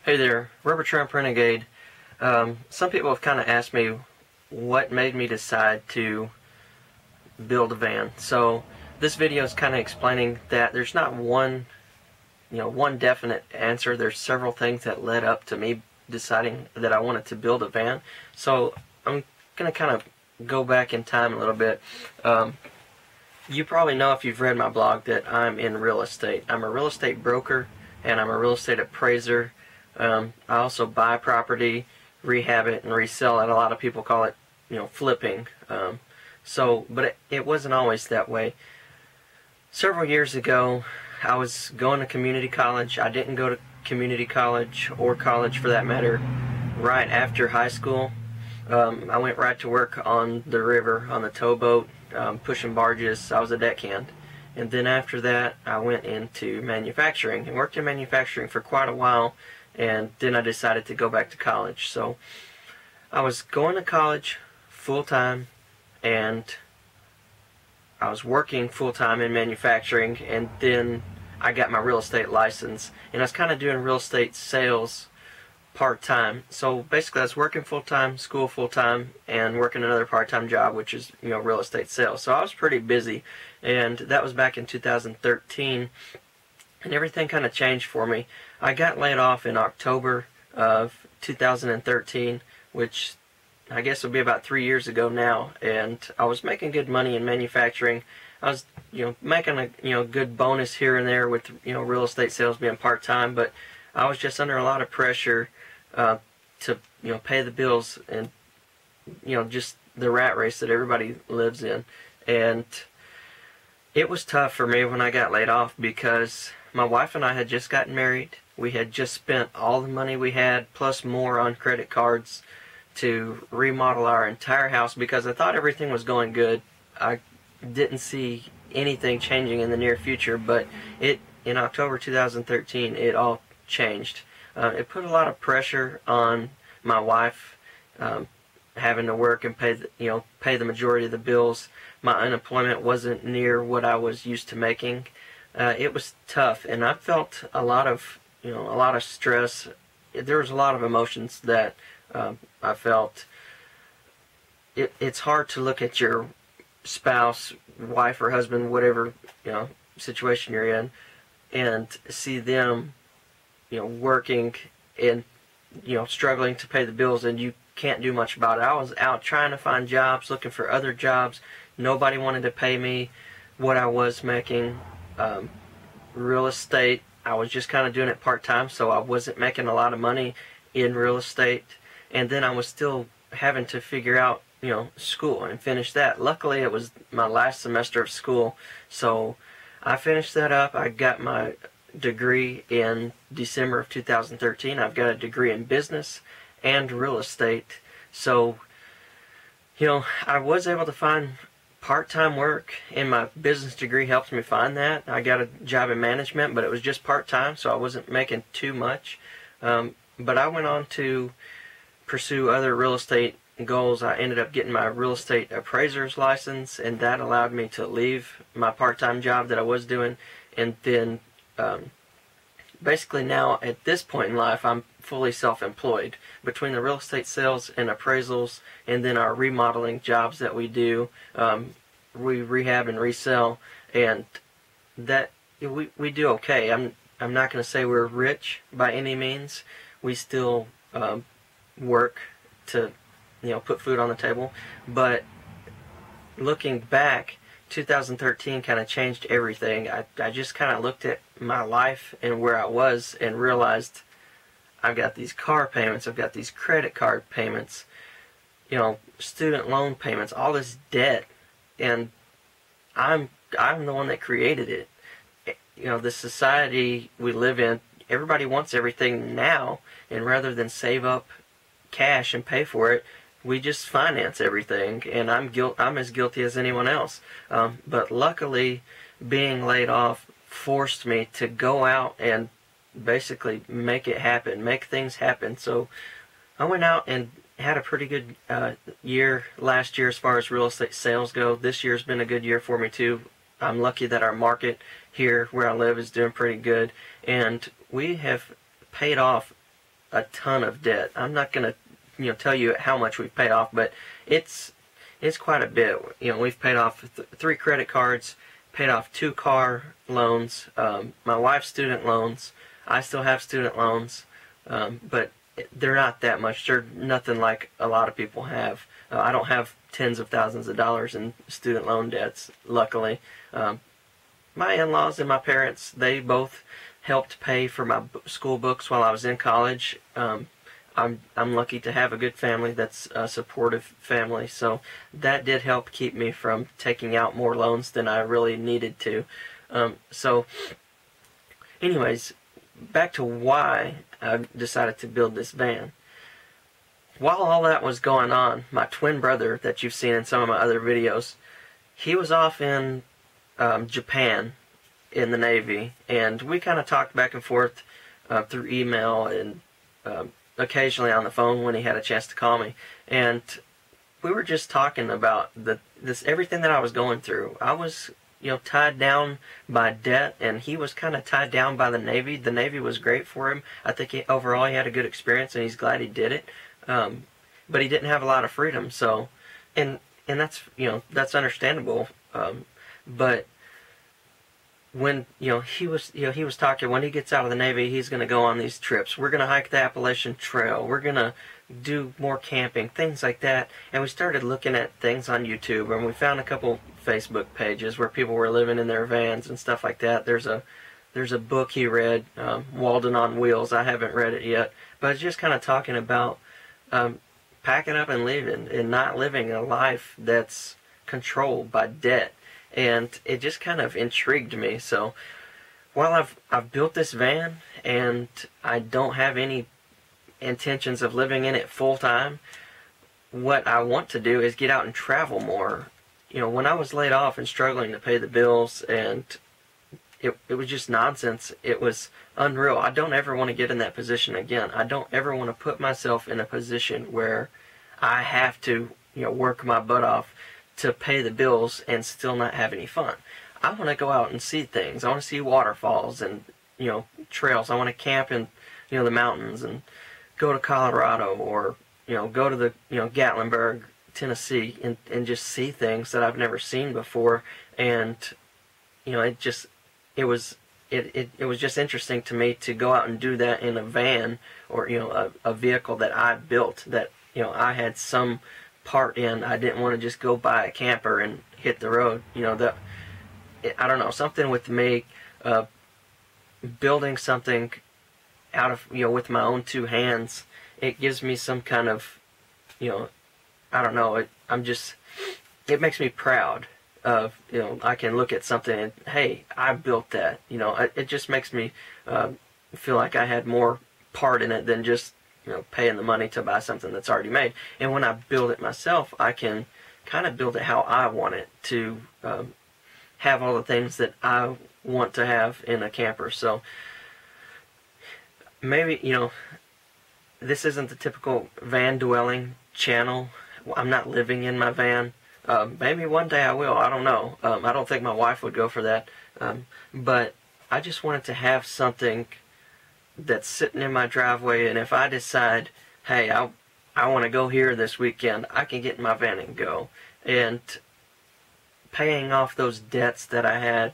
Hey there, Rubber Tramp Renegade. Some people have kind of asked me what made me decide to build a van. So this video is kind of explaining that there's not one definite answer. There's several things that led up to me deciding that I wanted to build a van. So I'm going to kind of go back in time a little bit. You probably know, if you've read my blog, that I'm in real estate. I'm a real estate broker and I'm a real estate appraiser. I also buy property, rehab it, and resell it. A lot of people call it, flipping. But it wasn't always that way. Several years ago, I was going to community college. I didn't go to community college, or college for that matter, right after high school. I went right to work on the river, on the towboat, pushing barges. I was a deckhand. And then after that, I went into manufacturing and worked in manufacturing for quite a while. And then I decided to go back to college. So I was going to college full-time, and I was working full-time in manufacturing, and then I got my real estate license. And I was kind of doing real estate sales part-time. So basically I was working full-time, school full-time, and working another part-time job, which is real estate sales. So I was pretty busy, and that was back in 2013. And everything kind of changed for me. I got laid off in October of 2013, which I guess would be about 3 years ago now. And I was making good money in manufacturing. I was, making a, good bonus here and there with, real estate sales being part-time. But I was just under a lot of pressure to, pay the bills and, just the rat race that everybody lives in. And it was tough for me when I got laid off, because my wife and I had just gotten married. We had just spent all the money we had, plus more, on credit cards to remodel our entire house, because I thought everything was going good. I didn't see anything changing in the near future, but in October 2013, it all changed. It put a lot of pressure on my wife, having to work and pay the majority of the bills. My unemployment wasn't near what I was used to making. It was tough, and I felt a lot of stress. There was a lot of emotions that I felt. It's hard to look at your spouse, wife or husband, whatever situation you're in, and see them working and struggling to pay the bills, and you can't do much about it. I was out trying to find jobs, looking for other jobs. Nobody wanted to pay me what I was making. Real estate, I was just kind of doing it part-time, so I wasn't making a lot of money in real estate. And then I was still having to figure out school and finish that. Luckily, it was my last semester of school, so I finished that up. I got my degree in December of 2013. I've got a degree in business and real estate. So I was able to find part-time work, and my business degree helped me find that. I got a job in management, but it was just part-time, so I wasn't making too much. But I went on to pursue other real estate goals. I ended up getting my real estate appraiser's license, and that allowed me to leave my part-time job that I was doing. And then basically now, at this point in life, I'm fully self-employed. Between the real estate sales and appraisals, and then our remodeling jobs that we do, we rehab and resell, and that we do okay. I'm not going to say we're rich by any means. We still work to put food on the table, but looking back, 2013 kind of changed everything. I just kind of looked at my life and where I was and realized I've got these car payments, I've got these credit card payments, student loan payments, all this debt, and I'm the one that created it. The society we live in, everybody wants everything now, and rather than save up cash and pay for it, we just finance everything, and I'm as guilty as anyone else. But luckily, being laid off forced me to go out and basically make it happen, make things happen. So I went out and had a pretty good year last year as far as real estate sales go. This year's been a good year for me too. I'm lucky that our market here where I live is doing pretty good, and we have paid off a ton of debt. I'm not gonna tell you how much we've paid off, but it's quite a bit. We've paid off 3 credit cards, paid off 2 car loans, my wife's student loans. I still have student loans, but they're not that much. They're nothing like a lot of people have. I don't have tens of thousands of dollars in student loan debts, luckily. My in-laws and my parents, they both helped pay for my school books while I was in college. I'm lucky to have a good family that's a supportive family, so that did help keep me from taking out more loans than I really needed to. So anyways, back to why I decided to build this van. While all that was going on, my twin brother that you've seen in some of my other videos, he was off in Japan in the Navy, and we kind of talked back and forth through email and occasionally on the phone when he had a chance to call me. And we were just talking about everything that I was going through. I was tied down by debt, and he was kind of tied down by the Navy. The Navy was great for him. I think overall he had a good experience, and he's glad he did it. But he didn't have a lot of freedom. So, and that's that's understandable. But when he was talking, when he gets out of the Navy, he's going to go on these trips. We're going to hike the Appalachian Trail. We're going to do more camping, things like that. And we started looking at things on YouTube, and we found a couple Facebook pages where people were living in their vans and stuff like that. There's a book he read, Walden on Wheels. I haven't read it yet, but it's just kind of talking about packing up and leaving and not living a life that's controlled by debt. And it just kind of intrigued me. So while I've built this van and I don't have any intentions of living in it full time, what I want to do is get out and travel more. When I was laid off and struggling to pay the bills, and it was just nonsense. It was unreal. I don't ever want to get in that position again. I don't ever want to put myself in a position where I have to work my butt off to pay the bills and still not have any fun. I want to go out and see things. I want to see waterfalls and trails. I want to camp in the mountains and go to Colorado, or go to the Gatlinburg, Tennessee, and just see things that I've never seen before. And it was just interesting to me to go out and do that in a van, or a vehicle that I built, that I had some part in. I didn't want to just go buy a camper and hit the road. I don't know, something with me building something out of with my own 2 hands. It gives me some kind of I don't know. It makes me proud of I can look at something and, hey, I built that. It just makes me feel like I had more part in it than just paying the money to buy something that's already made. And when I build it myself, I can kind of build it how I want it to have all the things that I want to have in a camper. So maybe this isn't the typical van dwelling channel. I'm not living in my van. Maybe one day I will. I don't know. I don't think my wife would go for that. But I just wanted to have something that's sitting in my driveway, and if I decide, hey, I want to go here this weekend, I can get in my van and go. And paying off those debts that I had,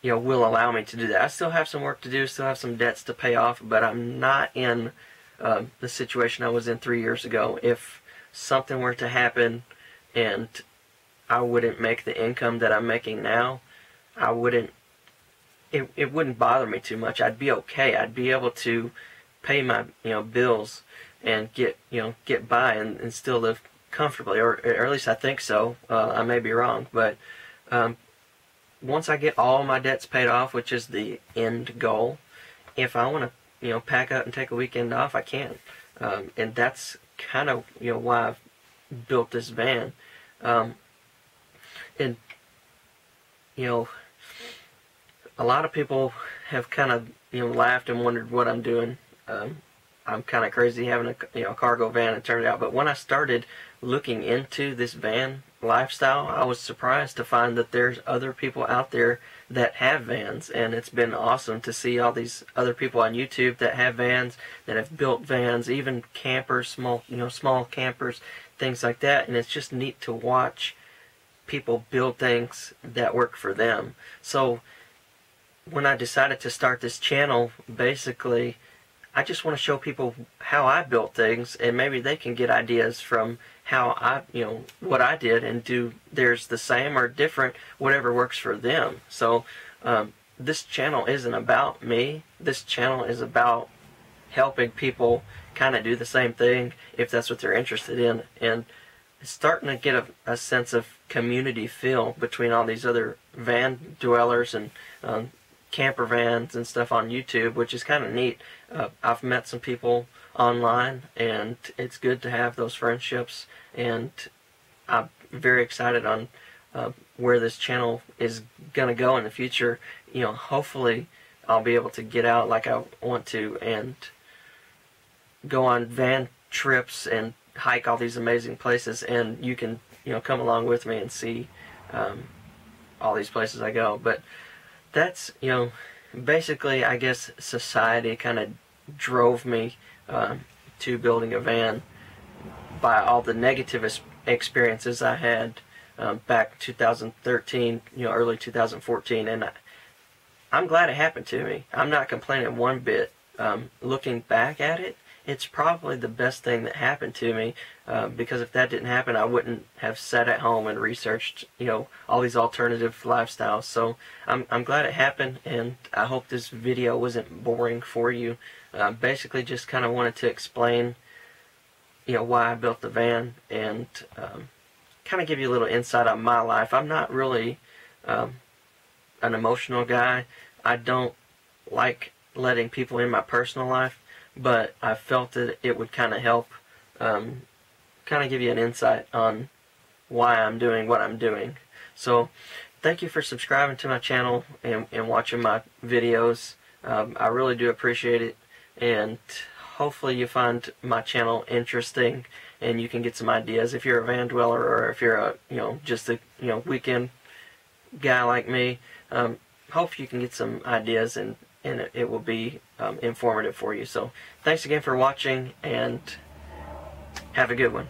will allow me to do that. I still have some work to do, still have some debts to pay off, but I'm not in the situation I was in 3 years ago. If something were to happen and I wouldn't make the income that I'm making now, it wouldn't bother me too much. I'd be okay. I'd be able to pay my bills and get by and still live comfortably, or at least I think so. I may be wrong, but once I get all my debts paid off, which is the end goal, if I want to pack up and take a weekend off, I can. And that's kind of why I've built this van. And a lot of people have kind of laughed and wondered what I'm doing. I'm kind of crazy having a cargo van, it turned out. But when I started looking into this van, lifestyle, I was surprised to find that there's other people out there that have vans, and it's been awesome to see all these other people on YouTube that have vans, that have built vans, even campers, small campers, things like that. And it's just neat to watch people build things that work for them. So when I decided to start this channel, basically I just want to show people how I built things, and maybe they can get ideas from how I, what I did, and do theirs the same or different, whatever works for them. So this channel isn't about me. This channel is about helping people kind of do the same thing if that's what they're interested in, and starting to get a sense of community feel between all these other van dwellers and camper vans and stuff on YouTube, which is kind of neat. I've met some people online, and it's good to have those friendships, and I'm very excited on where this channel is going to go in the future. Hopefully I'll be able to get out like I want to and go on van trips and hike all these amazing places, and you can come along with me and see all these places I go. But that's basically, I guess, society kind of drove me to building a van by all the negative experiences I had back 2013, early 2014, and I'm glad it happened to me. I'm not complaining one bit. Looking back at it, it's probably the best thing that happened to me, because if that didn't happen, I wouldn't have sat at home and researched, all these alternative lifestyles. So I'm glad it happened, and I hope this video wasn't boring for you. Basically, just kind of wanted to explain, why I built the van, and kind of give you a little insight on my life. I'm not really an emotional guy. I don't like letting people in my personal life, but I felt that it would kind of help, kind of give you an insight on why I'm doing what I'm doing. So thank you for subscribing to my channel and watching my videos. I really do appreciate it, and hopefully you find my channel interesting and you can get some ideas. If you're a van dweller, or if you're a just a weekend guy like me, hope you can get some ideas, and it will be informative for you. So thanks again for watching, and have a good one.